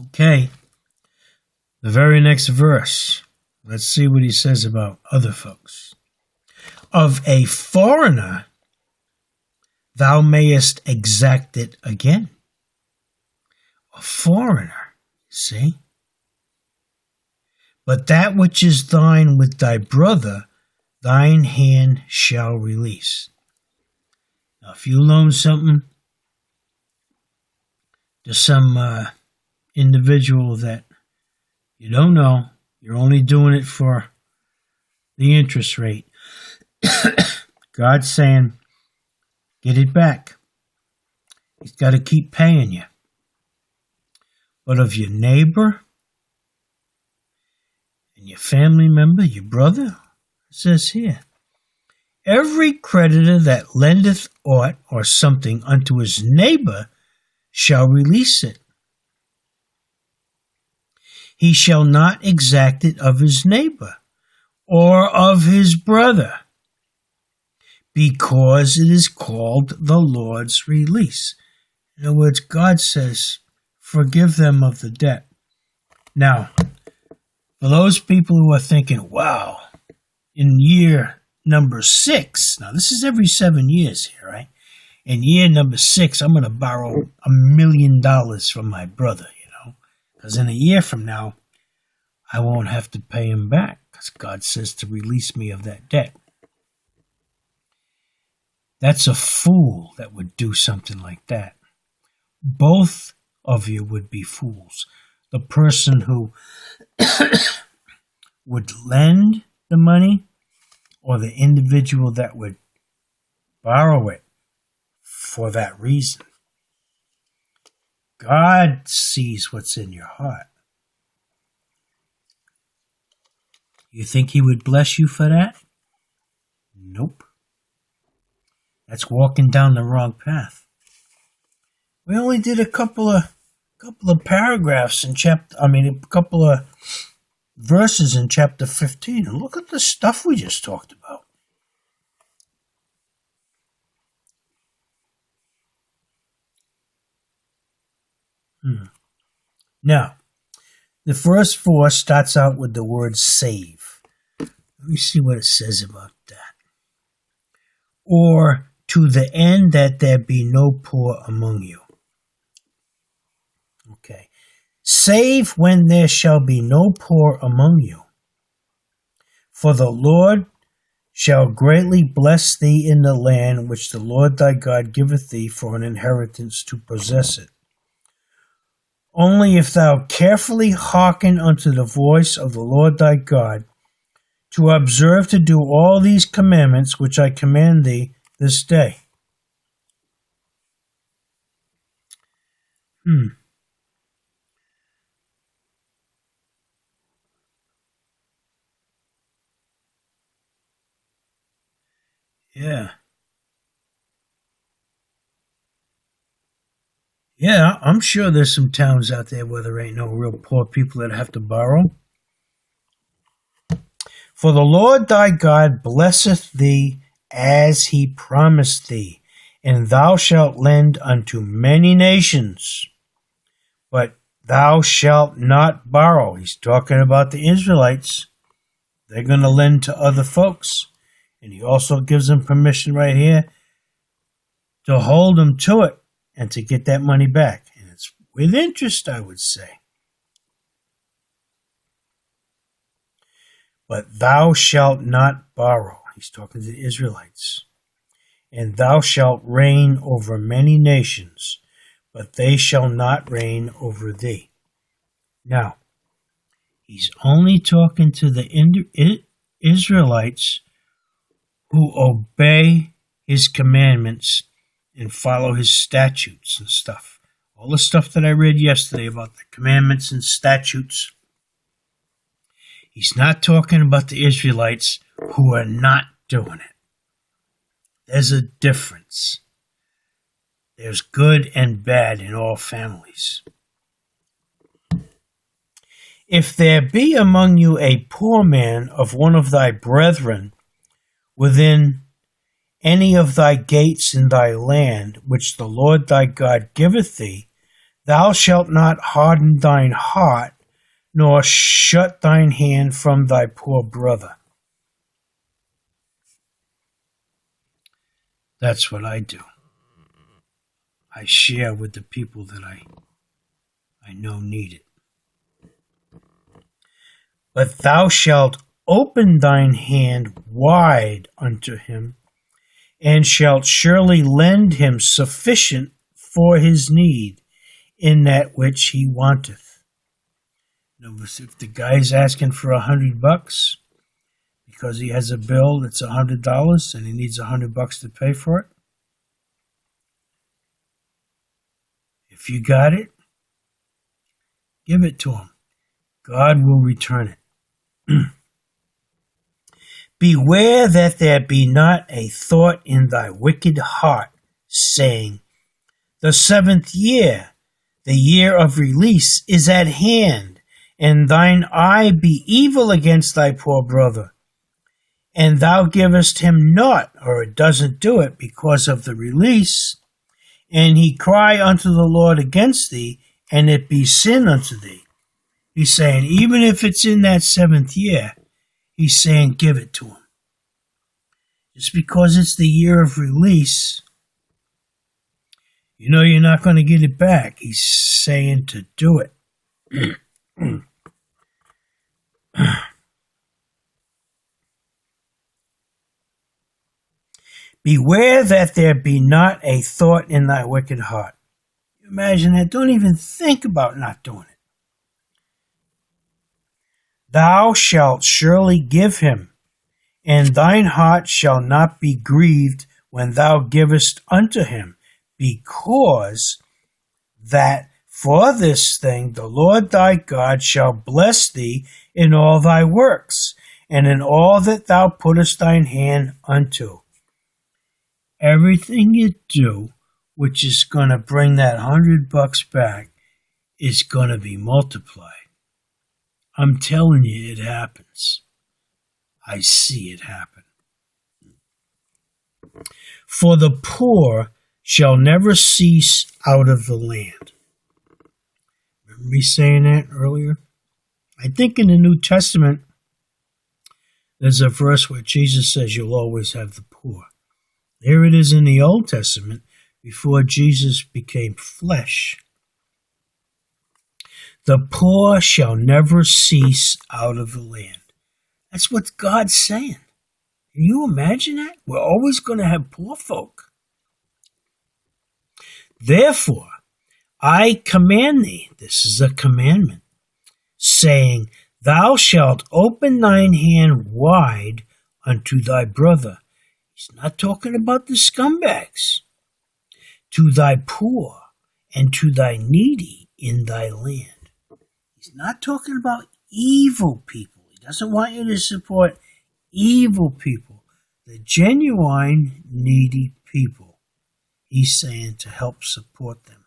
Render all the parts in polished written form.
Okay, the very next verse. Let's see what he says about other folks. Of a foreigner, thou mayest exact it again. A foreigner, see? But that which is thine with thy brother, thine hand shall release. Now, if you loan something to some individual that you don't know, you're only doing it for the interest rate. God's saying, get it back. He's got to keep paying you. But of your neighbor and your family member, your brother, it says here, every creditor that lendeth aught or something unto his neighbor shall release it. He shall not exact it of his neighbor or of his brother, because it is called the Lord's release. In other words, God says, forgive them of the debt. Now, for those people who are thinking, wow, in year number 6, now this is every 7 years here, right? In year number 6, I'm going to borrow $1 million from my brother, because in a year from now, I won't have to pay him back, because God says to release me of that debt. That's a fool that would do something like that. Both of you would be fools. The person who would lend the money, or the individual that would borrow it for that reason. God sees what's in your heart. You think he would bless you for that? Nope. That's walking down the wrong path. We only did a couple of paragraphs in a couple of verses in chapter 15, and look at the stuff we just talked about. Now, the first 4 starts out with the word save. Let me see what it says about that. Or to the end that there be no poor among you. Okay. Save when there shall be no poor among you. For the Lord shall greatly bless thee in the land which the Lord thy God giveth thee for an inheritance to possess it. Only if thou carefully hearken unto the voice of the Lord thy God, to observe to do all these commandments which I command thee this day. Yeah, I'm sure there's some towns out there where there ain't no real poor people that have to borrow. For the Lord thy God blesseth thee as he promised thee, and thou shalt lend unto many nations, but thou shalt not borrow. He's talking about the Israelites. They're going to lend to other folks. And he also gives them permission right here to hold them to it and to get that money back. And it's with interest, I would say. But thou shalt not borrow. He's talking to the Israelites. And thou shalt reign over many nations, but they shall not reign over thee. Now, he's only talking to the Israelites who obey his commandments and follow his statutes and stuff. All the stuff that I read yesterday about the commandments and statutes. He's not talking about the Israelites who are not doing it. There's a difference. There's good and bad in all families. If there be among you a poor man of one of thy brethren within any of thy gates in thy land, which the Lord thy God giveth thee, Thou shalt not harden thine heart, nor shut thine hand from thy poor brother. That's what I do. I share with the people that I know need it. But thou shalt open thine hand wide unto him, and shalt surely lend him sufficient for his need in that which he wanteth. In other words, if the guy's asking for $100 because he has a bill that's $100 and he needs $100 to pay for it, if you got it, give it to him. God will return it. Beware that there be not a thought in thy wicked heart, saying, the 7th year, the year of release, is at hand, and thine eye be evil against thy poor brother, and thou givest him naught, or it doesn't do it because of the release, and he cry unto the Lord against thee, and it be sin unto thee. He's saying, even if it's in that 7th year, he's saying, give it to him. Just because it's the year of release, you know you're not going to get it back. He's saying to do it. Beware that there be not a thought in thy wicked heart. Imagine that. Don't even think about not doing it. Thou shalt surely give him, and thine heart shall not be grieved when thou givest unto him, because that for this thing the Lord thy God shall bless thee in all thy works, and in all that thou puttest thine hand unto. Everything you do, which is going to bring that $100 back, is going to be multiplied. I'm telling you, it happens. I see it happen. For the poor shall never cease out of the land. Remember me saying that earlier? I think in the New Testament, there's a verse where Jesus says you'll always have the poor. Here it is in the Old Testament, before Jesus became flesh. The poor shall never cease out of the land. That's what God's saying. Can you imagine that? We're always going to have poor folk. Therefore, I command thee, this is a commandment, saying, thou shalt open thine hand wide unto thy brother. He's not talking about the scumbags. To thy poor and to thy needy in thy land. He's not talking about evil people. He doesn't want you to support evil people. The genuine needy people. He's saying to help support them.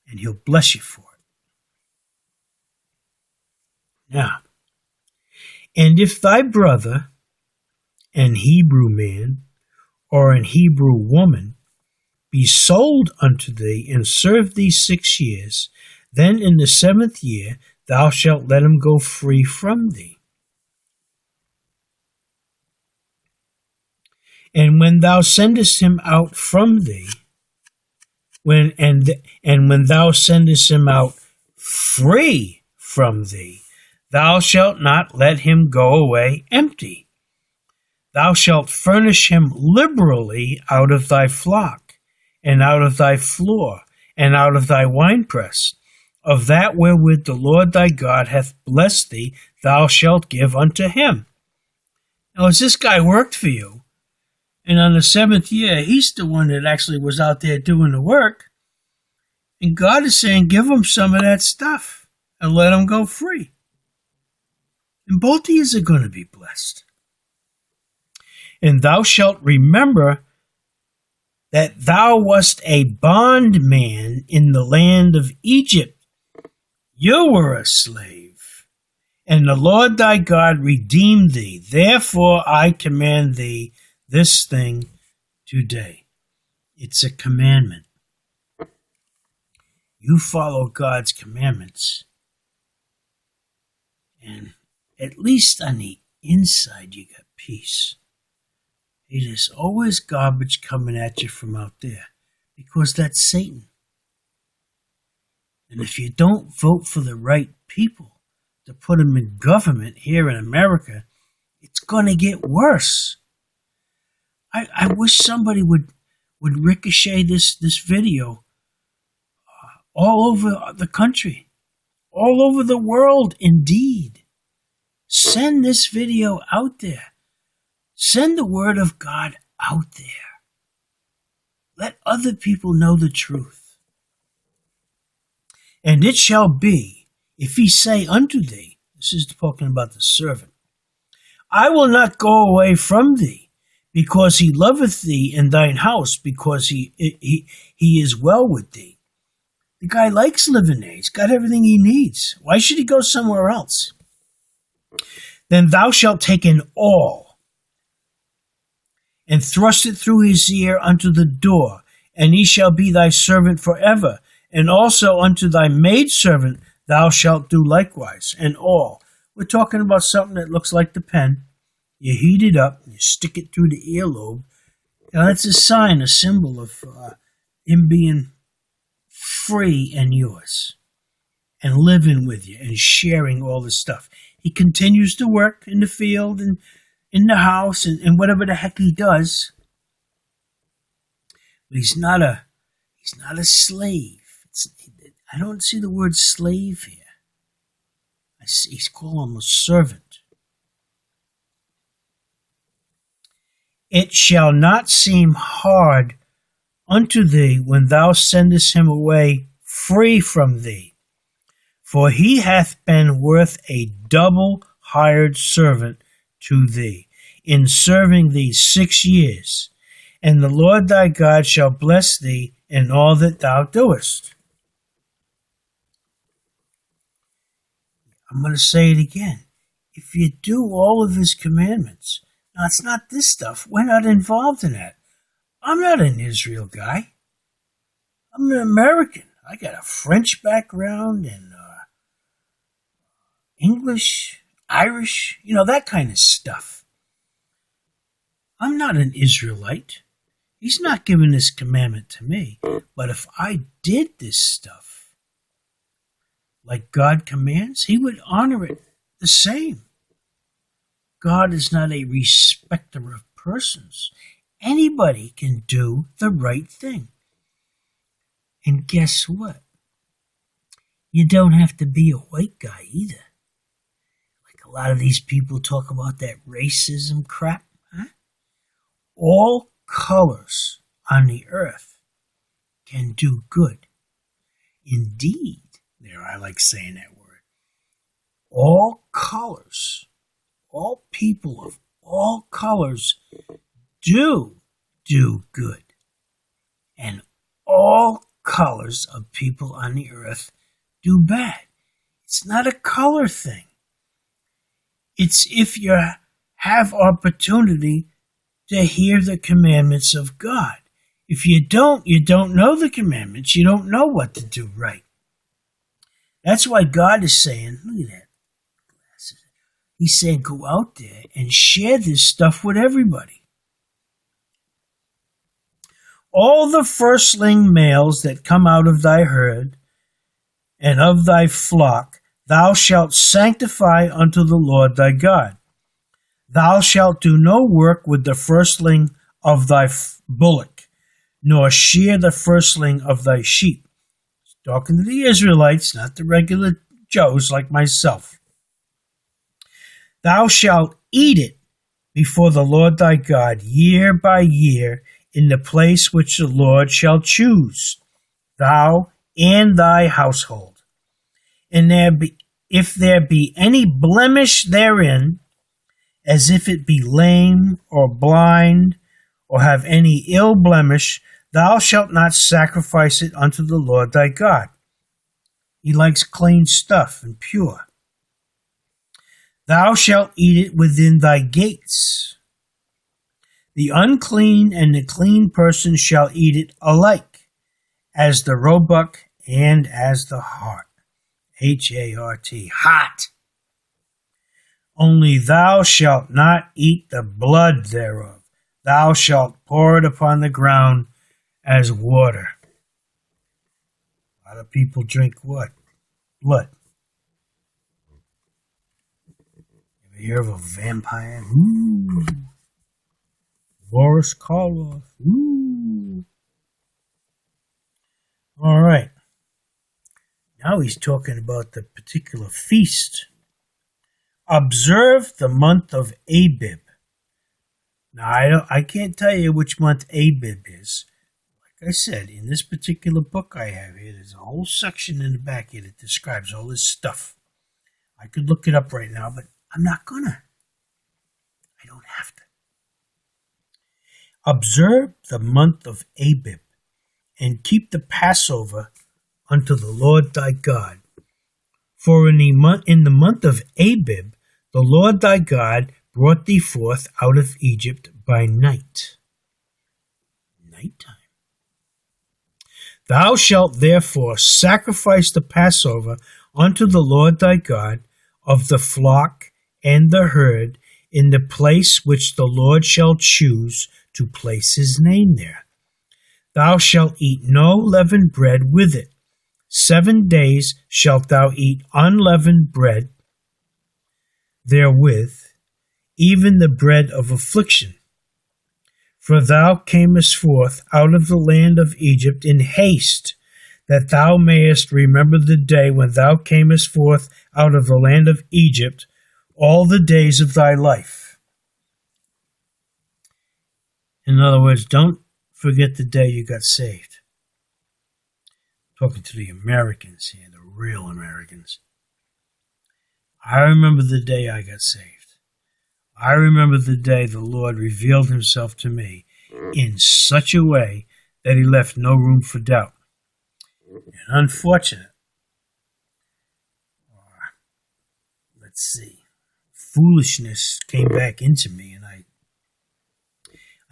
And he'll bless you for it. Now, and if thy brother, an Hebrew man, or an Hebrew woman, be sold unto thee, and serve thee 6 years, then in the 7th year thou shalt let him go free from thee. And when thou sendest him out from thee, when thou sendest him out free from thee, thou shalt not let him go away empty. Thou shalt furnish him liberally out of thy flock, and out of thy floor, and out of thy winepress. Of that wherewith the Lord thy God hath blessed thee, thou shalt give unto him. Now, as this guy worked for you, and on the 7th year, he's the one that actually was out there doing the work, and God is saying, give him some of that stuff, and let him go free. And both of you are going to be blessed. And thou shalt remember that thou wast a bondman in the land of Egypt. You were a slave, and the Lord thy God redeemed thee. Therefore I command thee this thing today. It's a commandment. you follow God's commandments, and at least on the inside you got peace. There's always garbage coming at you from out there, because that's Satan. And if you don't vote for the right people to put them in government here in America, it's going to get worse. I wish somebody would ricochet this video all over the country, all over the world, indeed. Send this video out there. Send the word of God out there. Let other people know the truth. And it shall be, if he say unto thee, this is talking about the servant, I will not go away from thee, because he loveth thee in thine house, because he is well with thee. The guy likes living there. He's got everything he needs. Why should he go somewhere else? Then thou shalt take an awl, and thrust it through his ear unto the door, and he shall be thy servant forever. And also unto thy maidservant thou shalt do likewise. An awl. We're talking about something that looks like the pen. You heat it up, and you stick it through the earlobe. Now that's a sign, a symbol of him being free and yours, and living with you, and sharing all this stuff. He continues to work in the field and in the house and whatever the heck he does. But he's not a slave. I don't see the word slave here. He's calling him a servant. It shall not seem hard unto thee when thou sendest him away free from thee, for he hath been worth a double hired servant to thee, in serving thee 6 years. And the Lord thy God shall bless thee in all that thou doest. I'm going to say it again. If you do all of his commandments, now it's not this stuff. We're not involved in that. I'm not an Israel guy. I'm an American. I got a French background and English, Irish, that kind of stuff. I'm not an Israelite. He's not giving this commandment to me. But if I did this stuff like God commands, he would honor it the same. God is not a respecter of persons. Anybody can do the right thing. And guess what? You don't have to be a white guy either. Like a lot of these people talk about that racism crap. Huh? All colors on the earth can do good. Indeed, there I like saying that word. All colors, all people of all colors do good. And all colors of people on the earth do bad. It's not a color thing. It's if you have opportunity to hear the commandments of God. If you don't know the commandments. You don't know what to do right. That's why God is saying, look at that glasses. He's saying, go out there and share this stuff with everybody. All the firstling males that come out of thy herd and of thy flock, thou shalt sanctify unto the Lord thy God. Thou shalt do no work with the firstling of thy bullock, nor shear the firstling of thy sheep. Talking to the Israelites, not the regular Joes like myself. Thou shalt eat it before the Lord thy God year by year in the place which the Lord shall choose, thou and thy household. And if there be any blemish therein, as if it be lame or blind, or have any ill blemish, thou shalt not sacrifice it unto the Lord thy God. He likes clean stuff and pure. Thou shalt eat it within thy gates. The unclean and the clean person shall eat it alike, as the roebuck and as the heart. H-A-R-T, hot. Only thou shalt not eat the blood thereof. Thou shalt pour it upon the ground as water. A lot of people drink what? Blood. Ever hear of a vampire? Ooh. Boris Karloff. Ooh. All right. Now he's talking about the particular feast. Observe the month of Abib. Now, I can't tell you which month Abib is. Like I said, in this particular book I have here, there's a whole section in the back here that describes all this stuff. I could look it up right now, but I'm not gonna. I don't have to. Observe the month of Abib, and keep the Passover unto the Lord thy God. For in the month of Abib, the Lord thy God brought thee forth out of Egypt by night. Nighttime. Thou shalt therefore sacrifice the Passover unto the Lord thy God of the flock and the herd in the place which the Lord shall choose to place his name there. Thou shalt eat no leavened bread with it. 7 days shalt thou eat unleavened bread therewith, even the bread of affliction. For thou camest forth out of the land of Egypt in haste, that thou mayest remember the day when thou camest forth out of the land of Egypt all the days of thy life. In other words, don't forget the day you got saved. Talking to the Americans here, the real Americans. I remember the day I got saved. I remember the day the Lord revealed himself to me in such a way that he left no room for doubt. And unfortunate, or let's see, foolishness came back into me, and I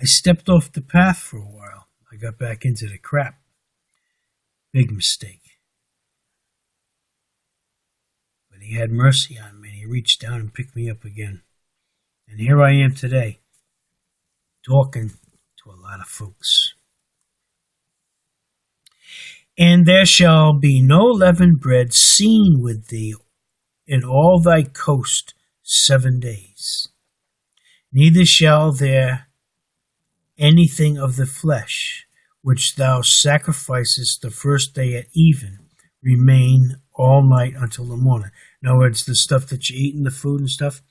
stepped off the path for a while. I got back into the crap. Big mistake. But he had mercy on me. He reached down and picked me up again. And here I am today, talking to a lot of folks. And there shall be no leavened bread seen with thee in all thy coast 7 days. Neither shall there anything of the flesh, which thou sacrificest the first day at even, remain all night until the morning. In other words, the stuff that you eat in the food and stuff,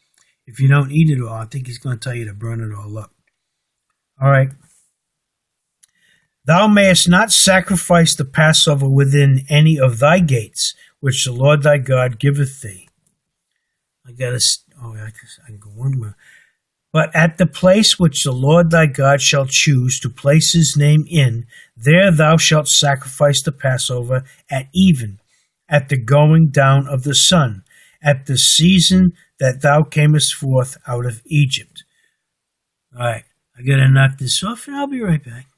if you don't eat it all, I think he's going to tell you to burn it all up. All right. Thou mayest not sacrifice the Passover within any of thy gates, which the Lord thy God giveth thee. I can go on more. But at the place which the Lord thy God shall choose to place his name in, there thou shalt sacrifice the Passover at even, at the going down of the sun, at the season that thou camest forth out of Egypt. All right, I got to knock this off, and I'll be right back.